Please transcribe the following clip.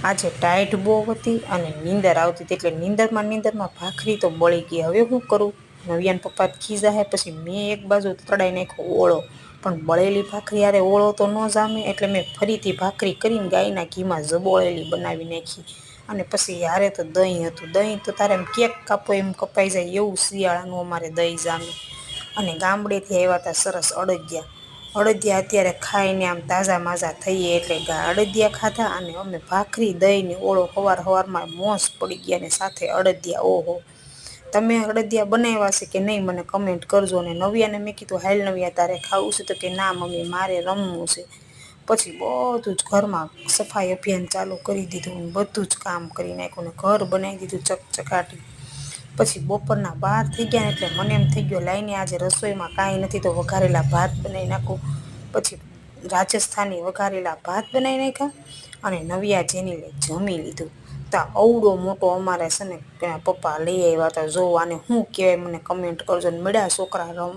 આજે ટાઈટ બહુ હતી અને નીંદર આવતી હતી, એટલે નીંદરમાં ભાખરી તો બળી ગઈ. હવે શું કરું? નવ્યાન પપ્પા ખીજા હે. પછી મેં એક બાજુ તડાઈ નાખ્યો ઓળો, પણ બળેલી ભાખરી યારે ઓળો તો ન જામે, એટલે મેં ફરીથી ભાખરી કરીને ગાયના ઘીમાં જબોળેલી બનાવી નાખી. અને પછી યારે તો દહીં હતું. દહીં તો તારે એમ કેક કાપો એમ કપાઈ જાય એવું શિયાળાનું અમારે દહીં જામે. અને ગામડેથી આવ્યા હતા સરસ અડદિયા. અડદિયા અત્યારે ખાઈને આમ તાજા માજા થઈએ, એટલે અડદિયા ખાધા અને અમે ભાખરી દહીંને ઓળો સવારમાં મોજ પડી ગયા. ને સાથે અડદિયા. ઓહો, તમે અડદિયા બનાવ્યા છે કે નહીં મને કમેન્ટ કરજો. અને નવ્યાને મેં કીધું હાલ નવ્યા તારે ખાવું છે? તો કે ના મમ્મી મારે રમવું છે. પછી બધું જ ઘરમાં સફાઈ અભિયાન ચાલુ કરી દીધું, બધું જ કામ કરી નાખ્યું ને ઘર બનાવી દીધું ચકચકાટી. પછી બપોરના 12 થઈ ગયા ને એટલે મને એમ થઈ ગયો લાઈને આજે રસોઈમાં કાંઈ નથી તો વઘારેલા ભાત બનાવી નાખું. પછી રાજસ્થાની વઘારેલા ભાત બનાવી નાખ્યા અને નવ્યા જેનીલે જમી લીધું. તો અવડો મોટો અમારે છે ને પપ્પા લઈ આવ્યા હતા. જોવો આને શું કહેવાય મને કમેન્ટ કરજો. ને મળ્યા છોકરા રમ